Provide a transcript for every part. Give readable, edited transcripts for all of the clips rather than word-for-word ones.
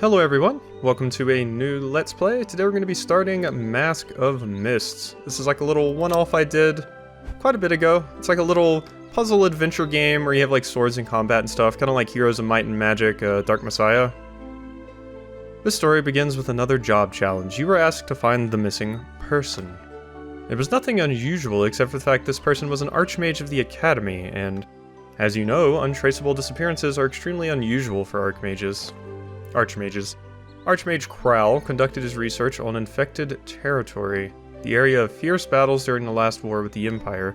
Hello everyone, welcome to a new Let's Play. Today we're going to be starting Mask of Mists. This is like a little one-off I did quite a bit ago. It's like a little puzzle adventure game where you have like swords and combat and stuff, kind of like Heroes of Might and Magic, Dark Messiah. This story begins with another job challenge. You were asked to find the missing person. It was nothing unusual except for the fact this person was an Archmage of the Academy, and as you know, untraceable disappearances are extremely unusual for Archmages. Archmage Crowl conducted his research on infected territory, the area of fierce battles during the last war with the Empire.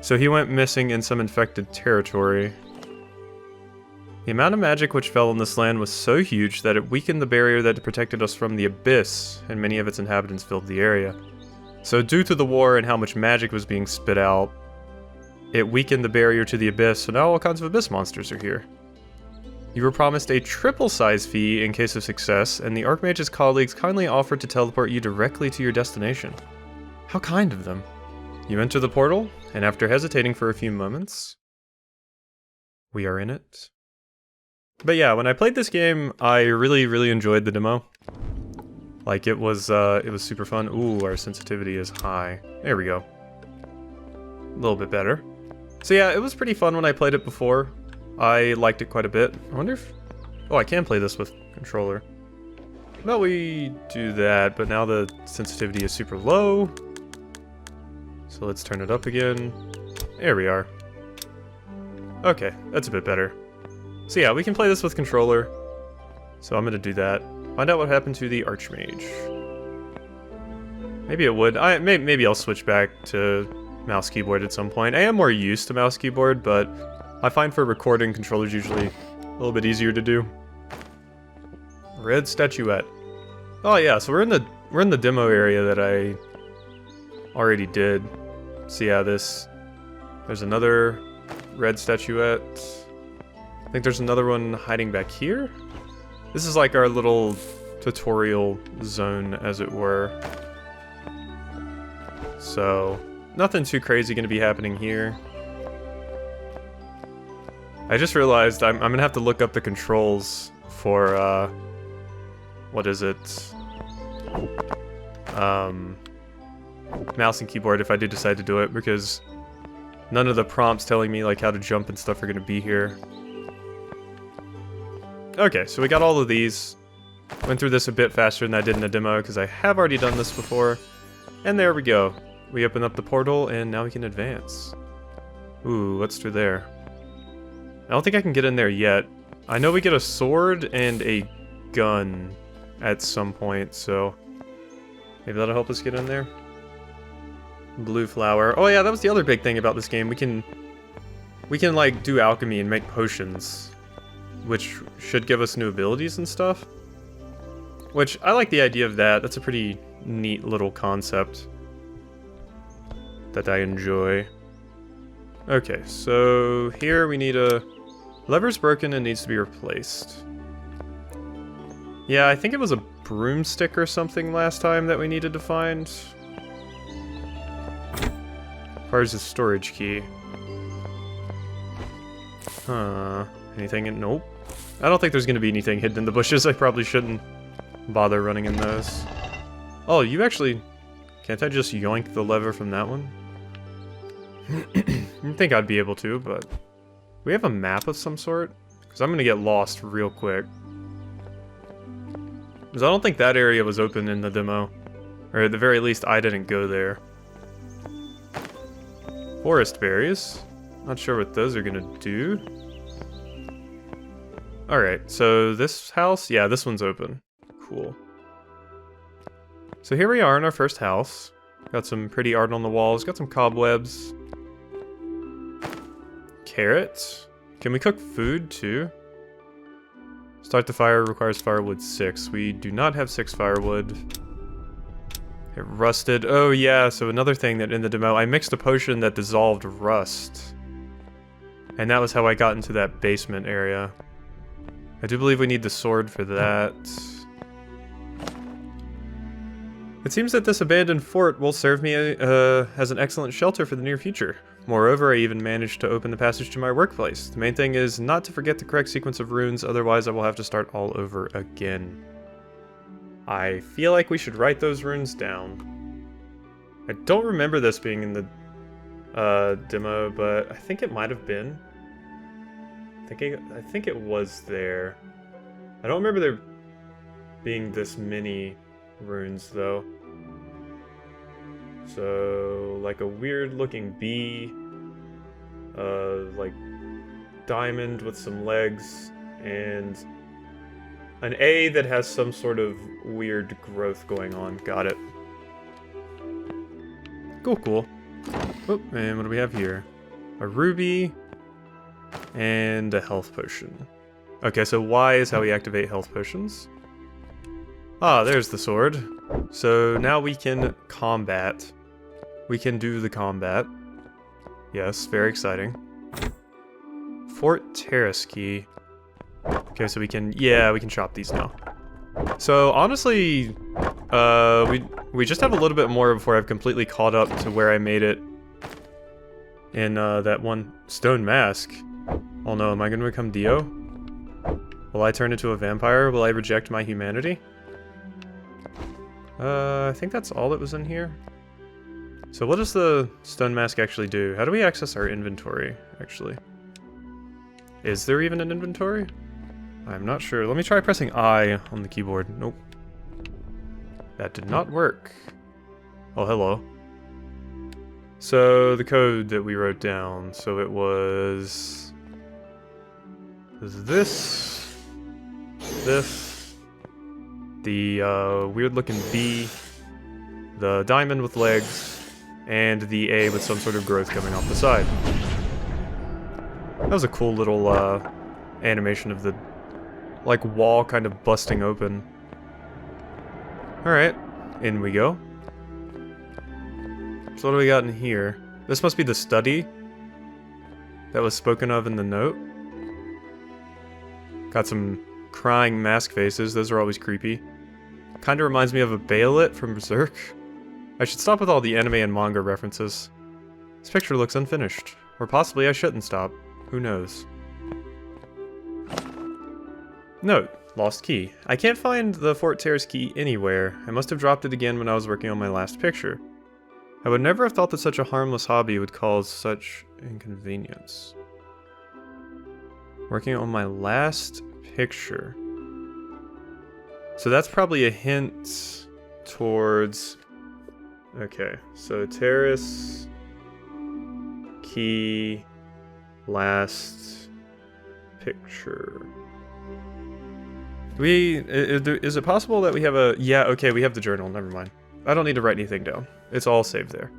So he went missing in some infected territory. The amount of magic which fell on this land was so huge that it weakened the barrier that protected us from the Abyss, and many of its inhabitants filled the area. So due to the war and how much magic was being spit out, it weakened the barrier to the Abyss, so now all kinds of Abyss monsters are here. You were promised a triple size fee in case of success, and the Archmage's colleagues kindly offered to teleport you directly to your destination. How kind of them. You enter the portal, and after hesitating for a few moments, we are in it. But yeah, when I played this game, I really enjoyed the demo. Like, it was super fun. Ooh, our sensitivity is high. There we go. A little bit better. So yeah, it was pretty fun when I played it before. I liked it quite a bit. I wonder if... Oh, I can play this with controller. Well, we do that, but now the sensitivity is super low. So let's turn it up again. There we are. Okay, that's a bit better. So yeah, we can play this with controller. So I'm gonna do that. Find out what happened to the Archmage. Maybe it would. Maybe I'll switch back to mouse keyboard at some point. I am more used to mouse keyboard, but I find for recording, controller's usually a little bit easier to do. Red statuette. Oh yeah, so we're in the demo area that I already did. So yeah, there's another red statuette. I think there's another one hiding back here. This is like our little tutorial zone, as it were. So nothing too crazy gonna be happening here. I just realized I'm gonna have to look up the controls for, what is it? Mouse and keyboard if I do decide to do it, because none of the prompts telling me like how to jump and stuff are gonna be here. Okay, so we got all of these. Went through this a bit faster than I did in the demo, because I have already done this before. And there we go. We open up the portal, and now we can advance. Ooh, what's through there? I don't think I can get in there yet. I know we get a sword and a gun at some point, so maybe that'll help us get in there. Blue flower. Oh yeah, that was the other big thing about this game. We can like do alchemy and make potions, which should give us new abilities and stuff. Which I like the idea of that. That's a pretty neat little concept that I enjoy. Okay, so here we need a... Lever's broken and needs to be replaced. Yeah, I think it was a broomstick or something last time that we needed to find. Requires a storage key. Huh. Anything in... Nope. I don't think there's going to be anything hidden in the bushes. I probably shouldn't bother running in those. Oh, you actually... Can't I just yoink the lever from that one? I think I'd be able to, but... We have a map of some sort? Because I'm going to get lost real quick. Because I don't think that area was open in the demo. Or at the very least, I didn't go there. Forest berries. Not sure what those are going to do. Alright, so this house? Yeah, this one's open. Cool. So here we are in our first house. Got some pretty art on the walls. Got some cobwebs. Carrots. Can we cook food too? Start the fire requires firewood 6. We do not have 6 firewood. It rusted. Oh yeah, so another thing that in the demo, I mixed a potion that dissolved rust. And that was how I got into that basement area. I do believe we need the sword for that. It seems that this abandoned fort will serve me as an excellent shelter for the near future. Moreover, I even managed to open the passage to my workplace. The main thing is not to forget the correct sequence of runes, otherwise I will have to start all over again. I feel like we should write those runes down. I don't remember this being in the demo, but I think it might have been. I think it was there. I don't remember there being this many runes, though. So, like a weird looking bee, like diamond with some legs, and an A that has some sort of weird growth going on. Got it. Cool. Oh, and what do we have here? A ruby and a health potion. Okay, so Y is how we activate health potions. Ah, there's the sword. So now we can combat. We can do the combat. Yes, very exciting. Fort Terrace key. Okay, so we can chop these now. So honestly, we just have a little bit more before I've completely caught up to where I made it in that one stone mask. Oh no, am I gonna become Dio? Will I turn into a vampire? Will I reject my humanity? I think that's all that was in here. So what does the stone mask actually do? How do we access our inventory, actually? Is there even an inventory? I'm not sure. Let me try pressing I on the keyboard. Nope. That did not work. Oh, hello. So the code that we wrote down, so it was this, the weird looking B, the diamond with legs, and the A with some sort of growth coming off the side. That was a cool little animation of the like wall kind of busting open. Alright, in we go. So what do we got in here? This must be the study that was spoken of in the note. Got some crying mask faces, those are always creepy. Kinda reminds me of a Bayolet from Berserk. I should stop with all the anime and manga references. This picture looks unfinished. Or possibly I shouldn't stop. Who knows? Note. Lost key. I can't find the Fort Terrace key anywhere. I must have dropped it again when I was working on my last picture. I would never have thought that such a harmless hobby would cause such inconvenience. Working on my last picture. So that's probably a hint towards... Okay, so terrace, key, last picture. Is it possible that we have a... Yeah, okay, we have the journal, never mind. I don't need to write anything down. It's all saved there.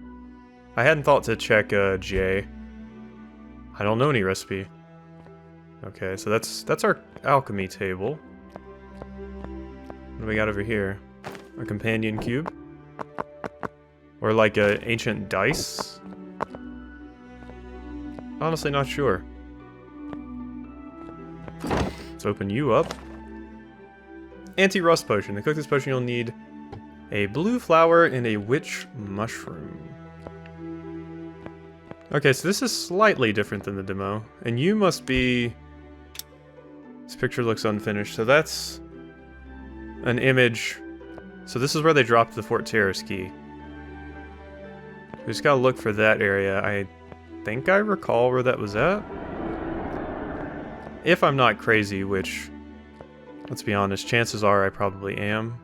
I hadn't thought to check J. I don't know any recipe. Okay, so that's our alchemy table. What do we got over here? A companion cube? Or like a ancient dice? Honestly not sure. Let's open you up. Anti-rust potion. To cook this potion you'll need a blue flower and a witch mushroom. Okay, so this is slightly different than the demo. And you must be... This picture looks unfinished, so that's an image. So this is where they dropped the Fort Terrace key. We just gotta look for that area. I think I recall where that was at. If I'm not crazy, which, let's be honest, chances are I probably am.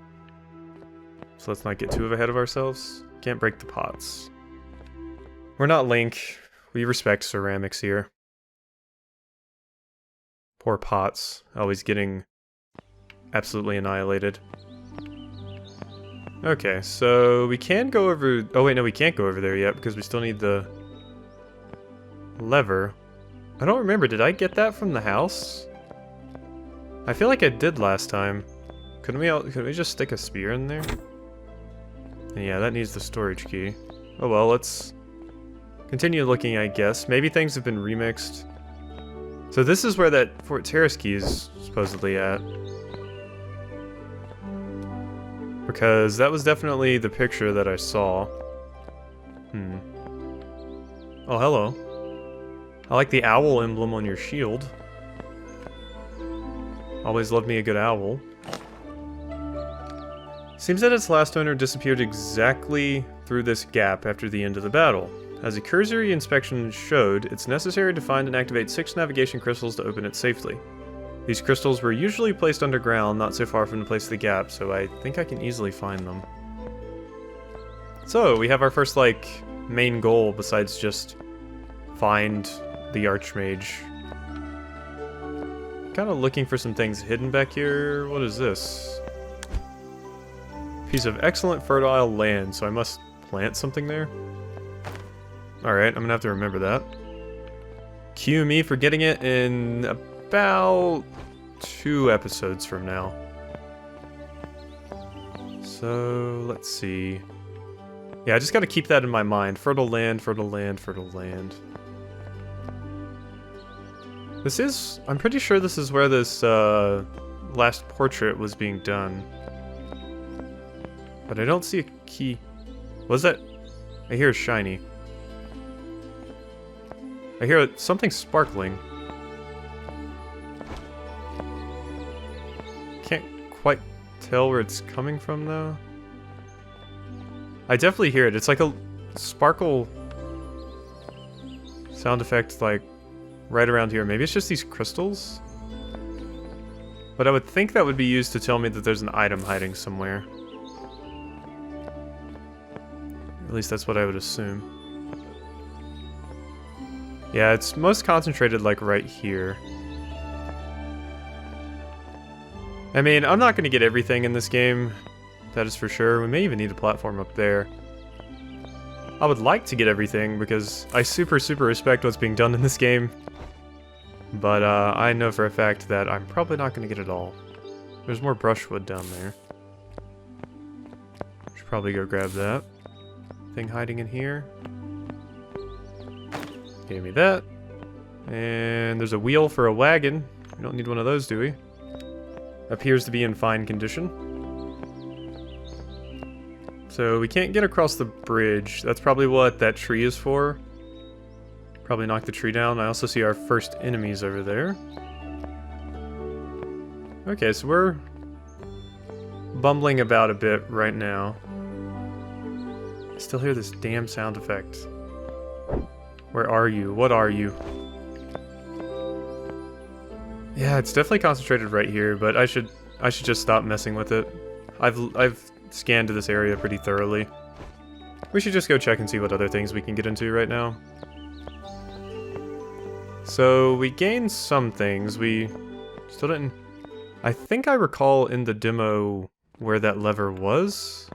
So let's not get too ahead of ourselves. Can't break the pots. We're not Link. We respect ceramics here. Poor pots. Always getting absolutely annihilated. Okay, so we can go over... Oh wait, no, we can't go over there yet because we still need the lever. I don't remember, did I get that from the house? I feel like I did last time. Could we just stick a spear in there? And yeah, that needs the storage key. Oh well, let's continue looking, I guess. Maybe things have been remixed. So this is where that Fort Terrace key is supposedly at. Because that was definitely the picture that I saw. Oh, hello. I like the owl emblem on your shield. Always loved me a good owl. Seems that its last owner disappeared exactly through this gap after the end of the battle. As a cursory inspection showed, it's necessary to find and activate 6 navigation crystals to open it safely. These crystals were usually placed underground, not so far from the place of the gap, so I think I can easily find them. So, we have our first, like, main goal besides just find the Archmage. Kind of looking for some things hidden back here. What is this? Piece of excellent fertile land, so I must plant something there? Alright, I'm gonna have to remember that. Cue me for getting it in about 2 episodes from now. So, let's see. Yeah, I just gotta keep that in my mind. Fertile land, fertile land, fertile land. This is... I'm pretty sure this is where this last portrait was being done. But I don't see a key. What's that? I hear it's shiny. I hear something sparkling. Can't quite tell where it's coming from, though. I definitely hear it. It's like a sparkle sound effect, like, right around here. Maybe it's just these crystals? But I would think that would be used to tell me that there's an item hiding somewhere. At least that's what I would assume. Yeah, it's most concentrated, like, right here. I mean, I'm not going to get everything in this game. That is for sure. We may even need a platform up there. I would like to get everything, because I super respect what's being done in this game. But, I know for a fact that I'm probably not going to get it all. There's more brushwood down there. Should probably go grab that. Thing hiding in here. Gave me that. And there's a wheel for a wagon. We don't need one of those, do we? Appears to be in fine condition. So we can't get across the bridge. That's probably what that tree is for. Probably knock the tree down. I also see our first enemies over there. Okay, so we're bumbling about a bit right now. I still hear this damn sound effect. Where are you? What are you? Yeah, it's definitely concentrated right here, but I should just stop messing with it. I've scanned this area pretty thoroughly. We should just go check and see what other things we can get into right now. So we gained some things. We still didn't... I think I recall in the demo where that lever was.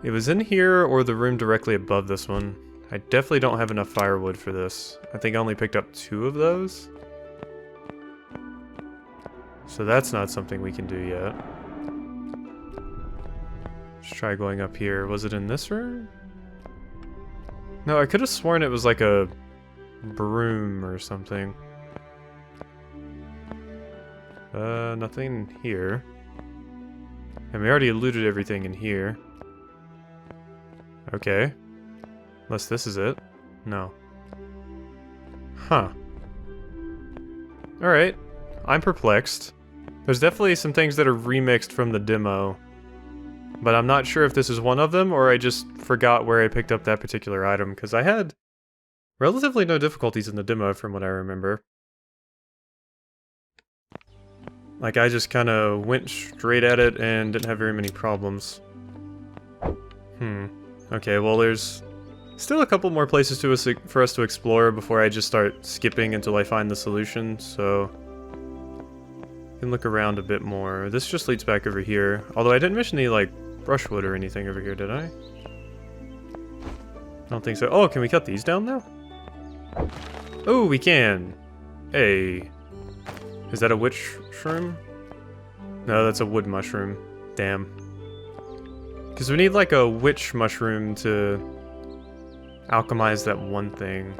It was in here or the room directly above this one. I definitely don't have enough firewood for this. I think I only picked up 2 of those. So that's not something we can do yet. Let's try going up here. Was it in this room? No, I could have sworn it was like a broom or something. Nothing here. And we already looted everything in here. Okay. Unless this is it. No. Huh. Alright. I'm perplexed. There's definitely some things that are remixed from the demo. But I'm not sure if this is one of them, or I just forgot where I picked up that particular item, because I had relatively no difficulties in the demo from what I remember. Like, I just kind of went straight at it and didn't have very many problems. Okay, well there's still a couple more places for us to explore before I just start skipping until I find the solution, so... I can look around a bit more. This just leads back over here. Although I didn't mention any, like, brushwood or anything over here, did I? I don't think so. Oh, can we cut these down now? Oh, we can! Hey. Is that a witch shroom? No, that's a wood mushroom. Damn. Because we need, like, a witch mushroom to alchemize that one thing.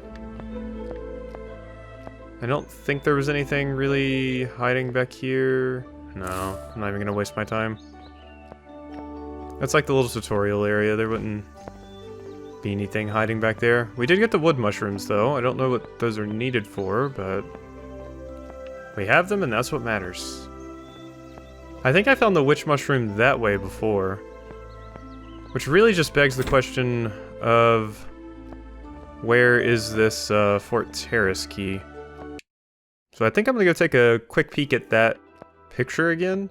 I don't think there was anything really hiding back here. No, I'm not even going to waste my time. That's like the little tutorial area. There wouldn't be anything hiding back there. We did get the wood mushrooms, though. I don't know what those are needed for, but we have them, and that's what matters. I think I found the witch mushroom that way before, which really just begs the question of where is this Fort Terrace key? So I think I'm gonna go take a quick peek at that picture again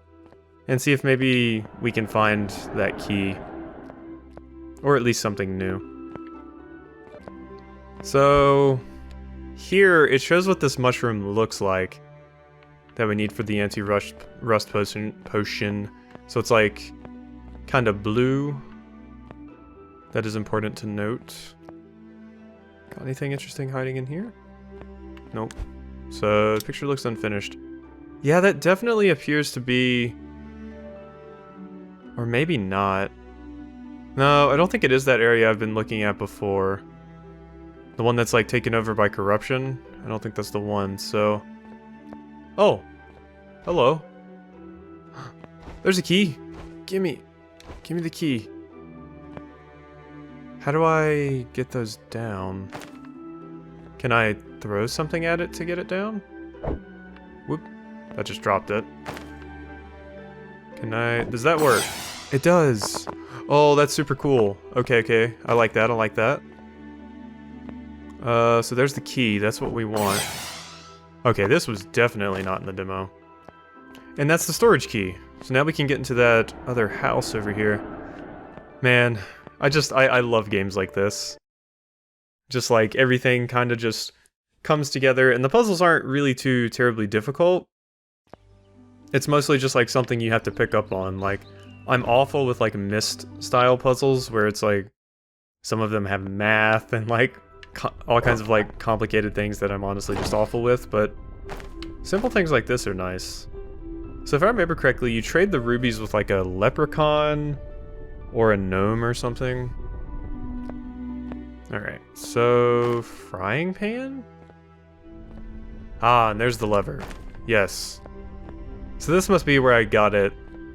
and see if maybe we can find that key, or at least something new. So here it shows what this mushroom looks like that we need for the anti-rust potion. So it's like kind of blue. That is important to note. Got anything interesting hiding in here? Nope. So the picture looks unfinished. Yeah, that definitely appears to be, or maybe not. No, I don't think it is that area I've been looking at before. The one that's like taken over by corruption. I don't think that's the one, so... Oh! Hello. There's a key! Gimme the key. How do I get those down? Can I throw something at it to get it down? Whoop. That just dropped it. Can I... Does that work? It does! Oh, that's super cool. Okay. I like that, so there's the key. That's what we want. Okay, this was definitely not in the demo. And that's the storage key. So now we can get into that other house over here. Man, I love games like this. Just like everything kind of just comes together, and the puzzles aren't really too terribly difficult. It's mostly just like something you have to pick up on. Like, I'm awful with like Myst style puzzles where it's like some of them have math and like all kinds of like complicated things that I'm honestly just awful with, but simple things like this are nice. So if I remember correctly, you trade the rubies with like a leprechaun or a gnome or something. Alright, so frying pan? Ah, and there's the lever. Yes. So this must be where I got it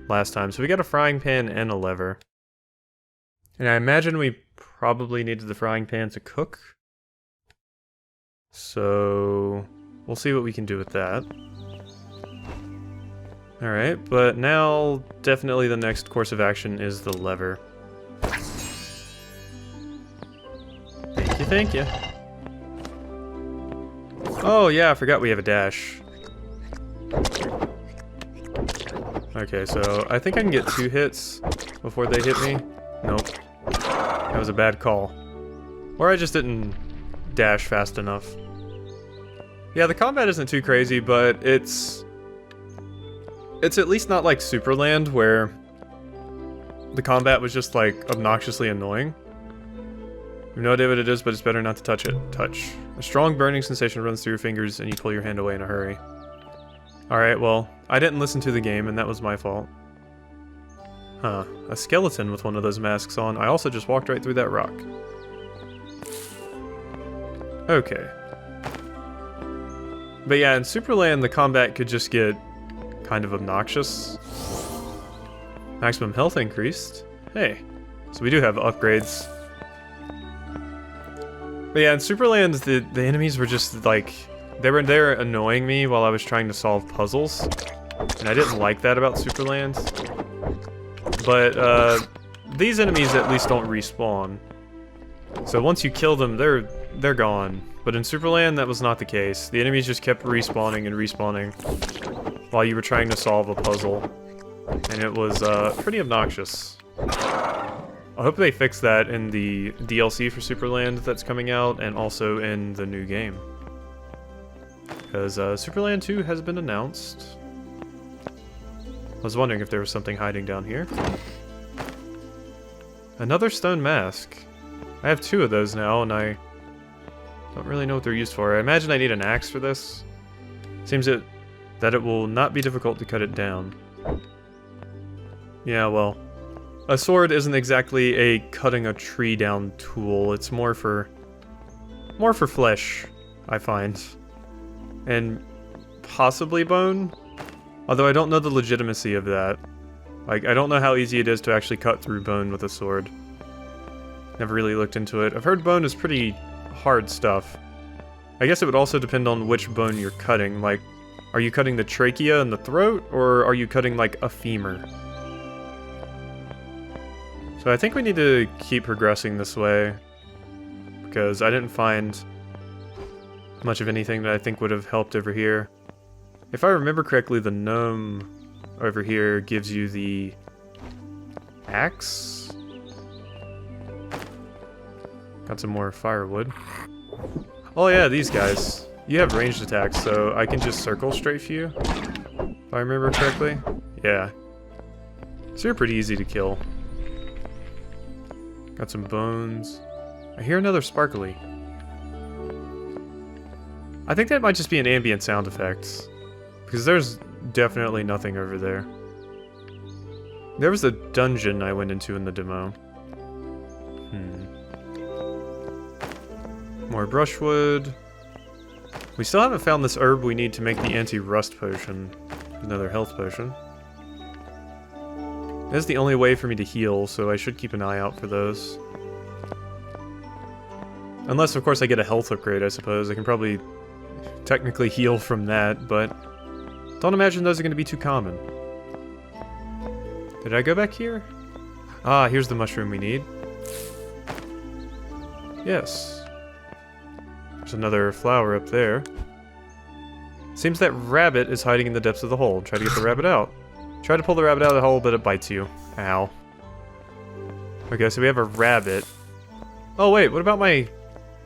last time. So we got a frying pan and a lever. And I imagine we probably needed the frying pan to cook. So we'll see what we can do with that. Alright, but now definitely the next course of action is the lever. Thank you. Oh yeah, I forgot we have a dash. Okay, so I think I can get 2 hits before they hit me. Nope. That was a bad call. Or I just didn't dash fast enough. Yeah, the combat isn't too crazy, but it's at least not like Superland, where the combat was just like obnoxiously annoying. You have no idea what it is, but it's better not to touch it. Touch. A strong burning sensation runs through your fingers and you pull your hand away in a hurry. Alright, well, I didn't listen to the game and that was my fault. Huh. A skeleton with one of those masks on. I also just walked right through that rock. Okay. But yeah, in Superland, the combat could just get kind of obnoxious. Maximum health increased. Hey. So we do have upgrades. But yeah, in Superland, the enemies were just like... They were there annoying me while I was trying to solve puzzles. And I didn't like that about Superland. But these enemies at least don't respawn. So once you kill them, they're gone. But in Superland, that was not the case. The enemies just kept respawning and respawning while you were trying to solve a puzzle. And it was pretty obnoxious. I hope they fix that in the DLC for Superland that's coming out, and also in the new game. Because Superland 2 has been announced. I was wondering if there was something hiding down here. Another stone mask. I have 2 of those now, and I don't really know what they're used for. I imagine I need an axe for this. Seems that it will not be difficult to cut it down. Yeah, well, a sword isn't exactly a cutting a tree down tool. It's more for flesh, I find. And possibly bone? Although I don't know the legitimacy of that. Like, I don't know how easy it is to actually cut through bone with a sword. Never really looked into it. I've heard bone is pretty hard stuff. I guess it would also depend on which bone you're cutting. Like, are you cutting the trachea and the throat, or are you cutting, like, a femur? So I think we need to keep progressing this way, because I didn't find much of anything that I think would have helped over here. If I remember correctly, the gnome over here gives you the axe. Got some more firewood. Oh yeah, these guys. You have ranged attacks, so I can just circle strafe you, if I remember correctly. Yeah. So you're pretty easy to kill. Got some bones. I hear another sparkly. I think that might just be an ambient sound effect, because there's definitely nothing over there. There was a dungeon I went into in the demo. More brushwood. We still haven't found this herb we need to make the anti-rust potion. Another health potion. That's the only way for me to heal, so I should keep an eye out for those. Unless, of course, I get a health upgrade, I suppose. I can probably technically heal from that, but don't imagine those are going to be too common. Did I go back here? Ah, here's the mushroom we need. Yes. There's another flower up there. Seems that rabbit is hiding in the depths of the hole. Try to get the rabbit out. Try to pull the rabbit out of the hole, but it bites you. Ow. Okay, so we have a rabbit. Oh, wait, what about my...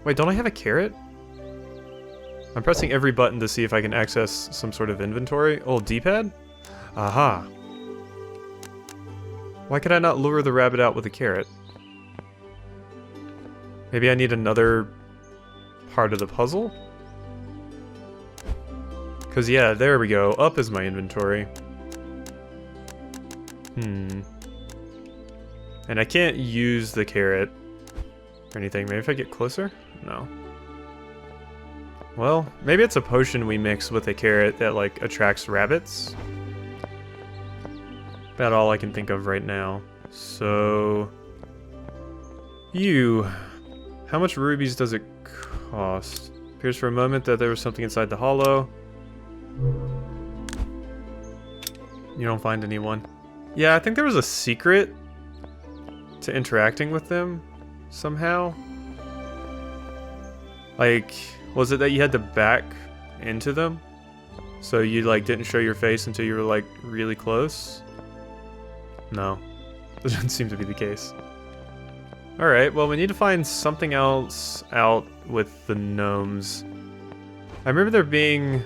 Wait, don't I have a carrot? I'm pressing every button to see if I can access some sort of inventory. Oh, D-pad? Aha. Why could I not lure the rabbit out with a carrot? Maybe I need another part of the puzzle? Because, yeah, there we go. Up is my inventory. And I can't use the carrot or anything. Maybe if I get closer? No. Well, maybe it's a potion we mix with a carrot that, like, attracts rabbits. About all I can think of right now. So... How much rubies does it cost? Appears for a moment that there was something inside the hollow. You don't find anyone. Yeah, I think there was a secret to interacting with them somehow. Like, was it that you had to back into them? So you, like, didn't show your face until you were, like, really close? No. That doesn't seem to be the case. Alright, well, we need to find something else out with the gnomes. I remember there being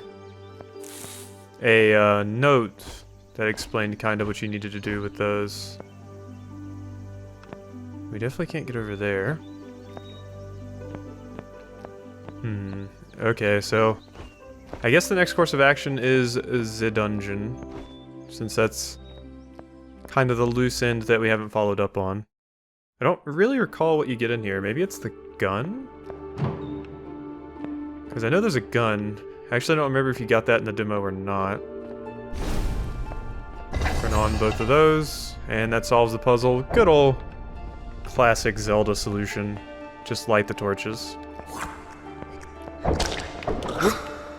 a note that explained kind of what you needed to do with those. We definitely can't get over there. Okay, so I guess the next course of action is the dungeon, since that's kind of the loose end that we haven't followed up on. I don't really recall what you get in here. Maybe it's the gun? Because I know there's a gun. Actually, I don't remember if you got that in the demo or not. Turn on both of those, and that solves the puzzle. Good old classic Zelda solution. Just light the torches. Whoop.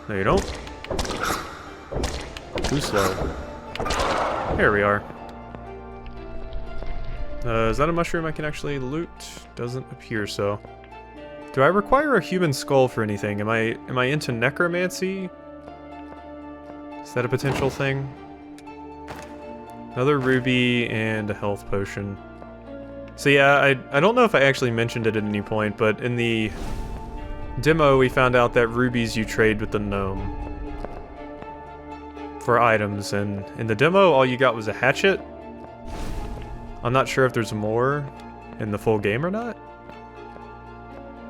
No, you don't. Too slow. Here we are. Is that a mushroom I can actually loot? Doesn't appear so. Do I require a human skull for anything? Am I into necromancy? Is that a potential thing? Another ruby and a health potion. So yeah, I don't know if I actually mentioned it at any point, but in the demo we found out that rubies you trade with the gnome for items, and in the demo all you got was a hatchet. I'm not sure if there's more in the full game or not,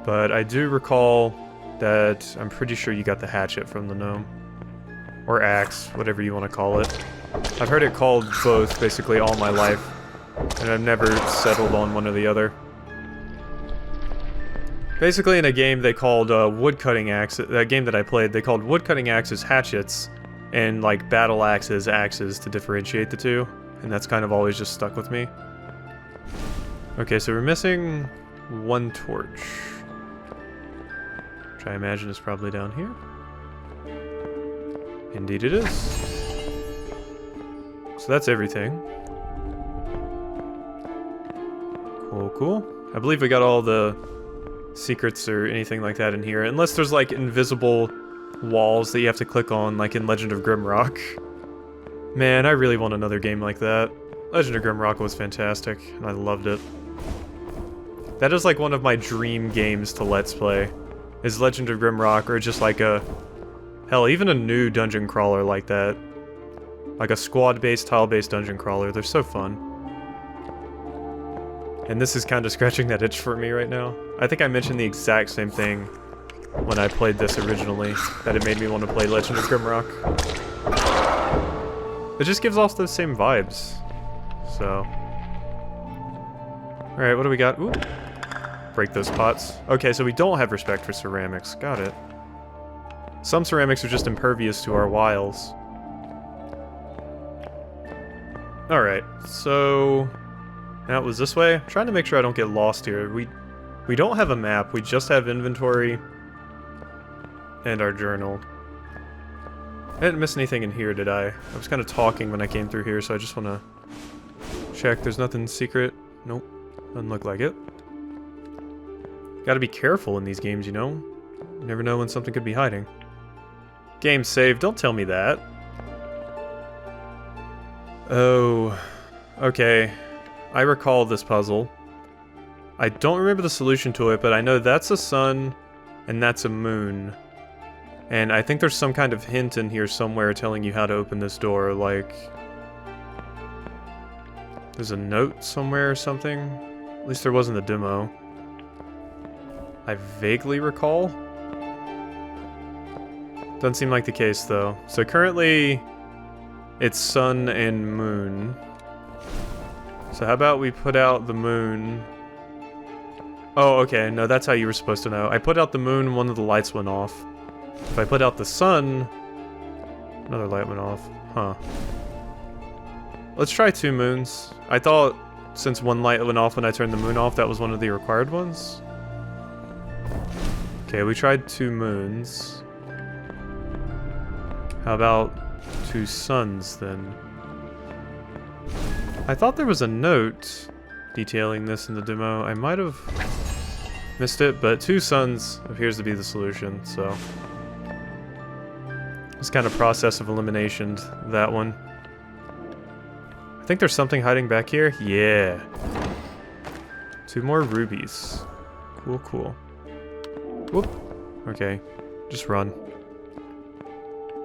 but I do recall that I'm pretty sure you got the hatchet from the gnome. Or axe, whatever you want to call it. I've heard it called both basically all my life, and I've never settled on one or the other. Basically in a game they called woodcutting axes, that game that I played, they called woodcutting axes hatchets, and like battle axes axes to differentiate the two, and that's kind of always just stuck with me. Okay, so we're missing 1 torch. Which I imagine is probably down here. Indeed it is. So that's everything. Cool, cool. I believe we got all the secrets or anything like that in here. Unless there's like invisible walls that you have to click on, like in Legend of Grimrock. Man, I really want another game like that. Legend of Grimrock was fantastic, and I loved it. That is like one of my dream games to Let's Play, is Legend of Grimrock, or just like a... hell, even a new dungeon crawler like that. Like a squad-based, tile-based dungeon crawler. They're so fun. And this is kind of scratching that itch for me right now. I think I mentioned the exact same thing when I played this originally, that it made me want to play Legend of Grimrock. It just gives off those same vibes. So... alright, what do we got? Ooh. Break those pots. Okay, so we don't have respect for ceramics. Got it. Some ceramics are just impervious to our wiles. Alright, so... now it was this way. I'm trying to make sure I don't get lost here. We don't have a map, we just have inventory and our journal. I didn't miss anything in here, did I? I was kind of talking when I came through here, so I just want to check. There's nothing secret. Nope. Doesn't look like it. Gotta be careful in these games, you know? You never know when something could be hiding. Game save, don't tell me that. Oh. Okay. I recall this puzzle. I don't remember the solution to it, but I know that's a sun and that's a moon. And I think there's some kind of hint in here somewhere telling you how to open this door, like... there's a note somewhere or something? At least there was in the demo. I vaguely recall. Doesn't seem like the case, though. So currently, it's sun and moon. So how about we put out the moon... oh, okay, no, that's how you were supposed to know. I put out the moon, one of the lights went off. If I put out the sun, another light went off. Huh. Let's try 2 moons. I thought since one light went off when I turned the moon off, that was one of the required ones. Okay, we tried 2 moons. How about 2 suns, then? I thought there was a note detailing this in the demo. I might have missed it, but 2 suns appears to be the solution, so... this kind of process of elimination, that one. I think there's something hiding back here. Yeah. 2 more rubies. Cool, cool. Whoop. Okay. Just run.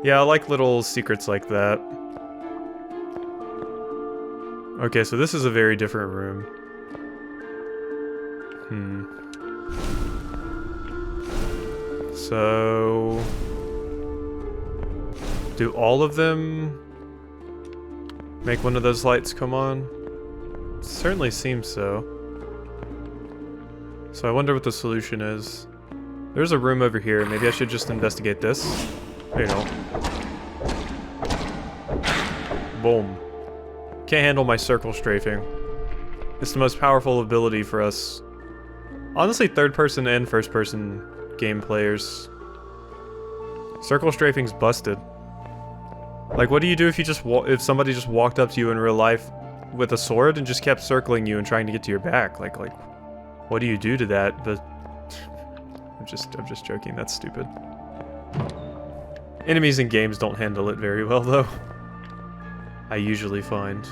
Yeah, I like little secrets like that. Okay, so this is a very different room. So... do all of them make one of those lights come on? Certainly seems so. So I wonder what the solution is. There's a room over here. Maybe I should just investigate this. There you go. Boom. Can't handle my circle strafing. It's the most powerful ability for us. Honestly, third-person and first-person game players. Circle strafing's busted. Like, what do you do if you just if somebody just walked up to you in real life with a sword and just kept circling you and trying to get to your back? Like, what do you do to that? But I'm just joking. That's stupid. Enemies in games don't handle it very well, though. I usually find.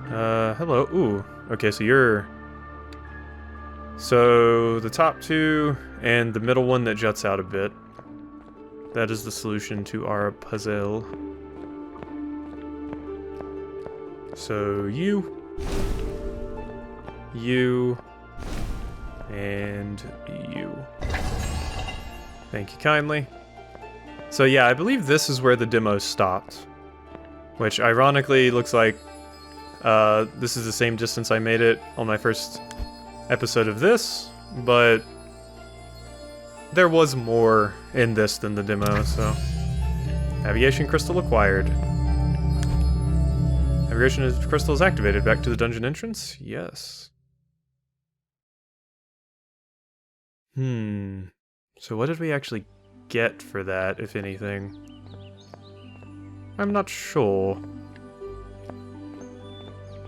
Hello. Ooh. Okay, so you're... so the top 2 and the middle one that juts out a bit. That is the solution to our puzzle. So you, and you. Thank you kindly. So yeah, I believe this is where the demo stopped. Which ironically looks like this is the same distance I made it on my first episode of this, but there was more in this than the demo, so... aviation crystal acquired. I Migration crystal is activated. Back to the dungeon entrance? Yes. So what did we actually get for that, if anything? I'm not sure.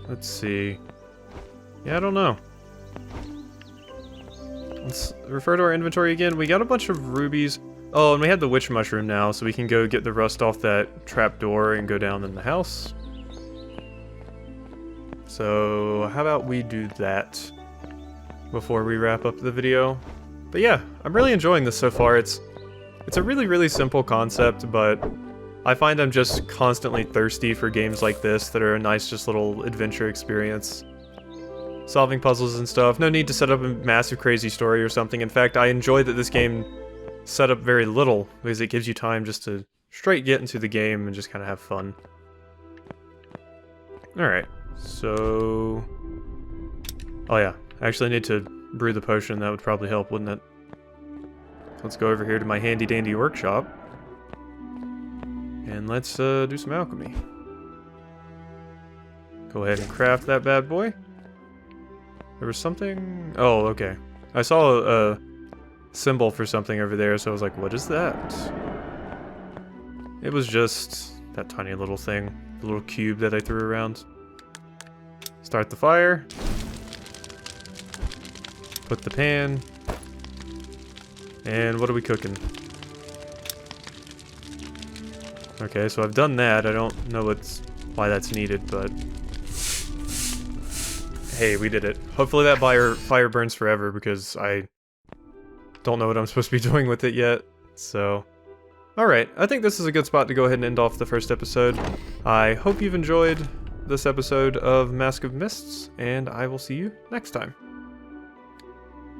Let's see. Yeah, I don't know. Let's refer to our inventory again. We got a bunch of rubies. Oh, and we had the witch mushroom now, so we can go get the rust off that trapdoor and go down in the house. So how about we do that before we wrap up the video? But yeah, I'm really enjoying this so far. It's a really, really simple concept, but I find I'm just constantly thirsty for games like this that are a nice just little adventure experience. Solving puzzles and stuff. No need to set up a massive crazy story or something. In fact, I enjoy that this game set up very little because it gives you time just to straight get into the game and just kind of have fun. Alright, so... Oh yeah, I actually need to brew the potion. That would probably help, wouldn't it? Let's go over here to my handy dandy workshop. And let's do some alchemy. Go ahead and craft that bad boy. There was something... Oh, okay. I saw a symbol for something over there, so I was like, what is that? It was just that tiny little thing. The little cube that I threw around. Start the fire. Put the pan. And what are we cooking? Okay, so I've done that. I don't know why that's needed, but... Hey, we did it. Hopefully that fire burns forever, because I don't know what I'm supposed to be doing with it yet, so... Alright, I think this is a good spot to go ahead and end off the first episode. I hope you've enjoyed this episode of Mask of Mists, and I will see you next time.